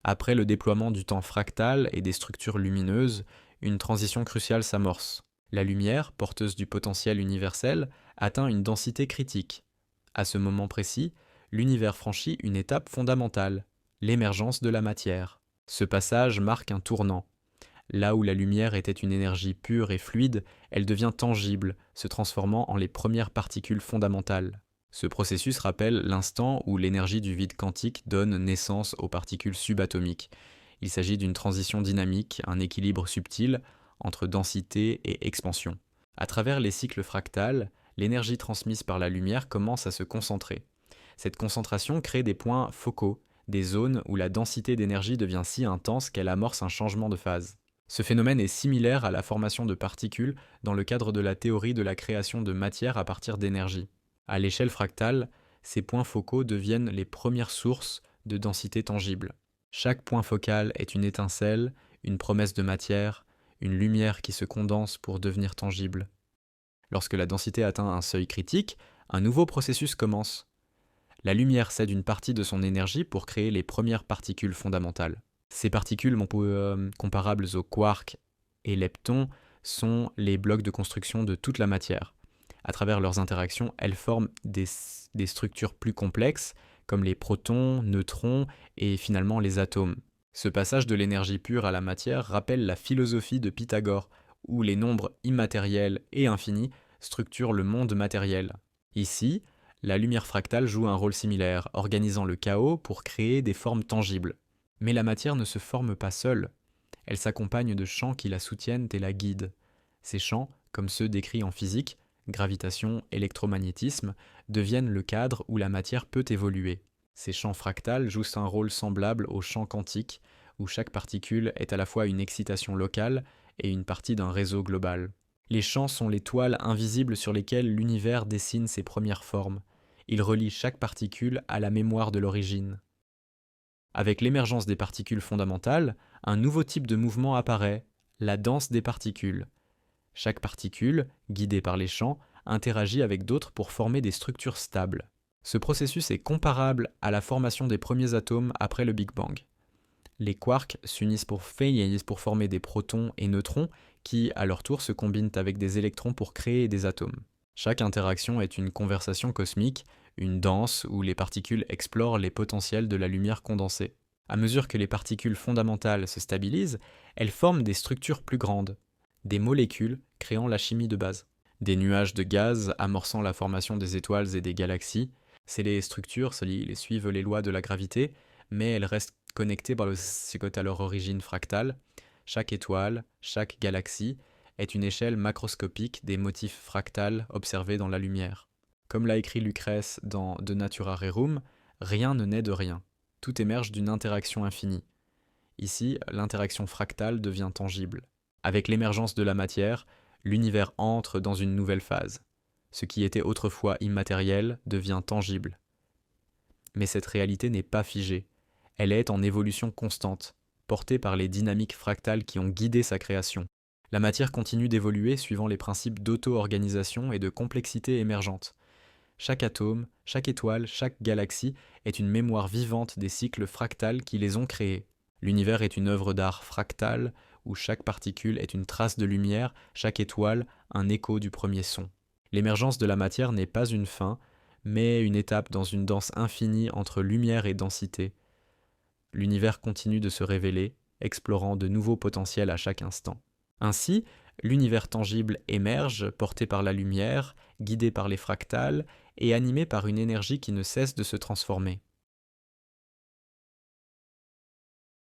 Après le déploiement du temps fractal et des structures lumineuses, une transition cruciale s'amorce. La lumière, porteuse du potentiel universel, atteint une densité critique. À ce moment précis, l'univers franchit une étape fondamentale, l'émergence de la matière. Ce passage marque un tournant. Là où la lumière était une énergie pure et fluide, elle devient tangible, se transformant en les premières particules fondamentales. Ce processus rappelle l'instant où l'énergie du vide quantique donne naissance aux particules subatomiques. Il s'agit d'une transition dynamique, un équilibre subtil entre densité et expansion. À travers les cycles fractales, l'énergie transmise par la lumière commence à se concentrer. Cette concentration crée des points focaux, des zones où la densité d'énergie devient si intense qu'elle amorce un changement de phase. Ce phénomène est similaire à la formation de particules dans le cadre de la théorie de la création de matière à partir d'énergie. À l'échelle fractale, ces points focaux deviennent les premières sources de densité tangible. Chaque point focal est une étincelle, une promesse de matière, une lumière qui se condense pour devenir tangible. Lorsque la densité atteint un seuil critique, un nouveau processus commence. La lumière cède une partie de son énergie pour créer les premières particules fondamentales. Ces particules comparables aux quarks et leptons sont les blocs de construction de toute la matière. À travers leurs interactions, elles forment des structures plus complexes, comme les protons, neutrons et finalement les atomes. Ce passage de l'énergie pure à la matière rappelle la philosophie de Pythagore, où les nombres immatériels et infinis structurent le monde matériel. Ici, la lumière fractale joue un rôle similaire, organisant le chaos pour créer des formes tangibles. Mais la matière ne se forme pas seule. Elle s'accompagne de champs qui la soutiennent et la guident. Ces champs, comme ceux décrits en physique, gravitation, électromagnétisme, deviennent le cadre où la matière peut évoluer. Ces champs fractales jouent un rôle semblable aux champs quantiques, où chaque particule est à la fois une excitation locale et une partie d'un réseau global. Les champs sont les toiles invisibles sur lesquelles l'univers dessine ses premières formes. Ils relient chaque particule à la mémoire de l'origine. Avec l'émergence des particules fondamentales, un nouveau type de mouvement apparaît, la danse des particules. Chaque particule, guidée par les champs, interagit avec d'autres pour former des structures stables. Ce processus est comparable à la formation des premiers atomes après le Big Bang. Les quarks s'unissent pour former des protons et neutrons qui, à leur tour, se combinent avec des électrons pour créer des atomes. Chaque interaction est une conversation cosmique, une danse où les particules explorent les potentiels de la lumière condensée. À mesure que les particules fondamentales se stabilisent, elles forment des structures plus grandes, des molécules créant la chimie de base. Des nuages de gaz amorçant la formation des étoiles et des galaxies. Ces structures suivent les lois de la gravité, mais elles restent connectées à leur origine fractale. Chaque étoile, chaque galaxie est une échelle macroscopique des motifs fractales observés dans la lumière. Comme l'a écrit Lucrèce dans De Natura Rerum, rien ne naît de rien. Tout émerge d'une interaction infinie. Ici, l'interaction fractale devient tangible. Avec l'émergence de la matière, l'univers entre dans une nouvelle phase. Ce qui était autrefois immatériel devient tangible. Mais cette réalité n'est pas figée. Elle est en évolution constante, portée par les dynamiques fractales qui ont guidé sa création. La matière continue d'évoluer suivant les principes d'auto-organisation et de complexité émergente. Chaque atome, chaque étoile, chaque galaxie est une mémoire vivante des cycles fractales qui les ont créés. L'univers est une œuvre d'art fractale où chaque particule est une trace de lumière, chaque étoile un écho du premier son. L'émergence de la matière n'est pas une fin, mais une étape dans une danse infinie entre lumière et densité. L'univers continue de se révéler, explorant de nouveaux potentiels à chaque instant. Ainsi, l'univers tangible émerge, porté par la lumière, guidé par les fractales et animé par une énergie qui ne cesse de se transformer.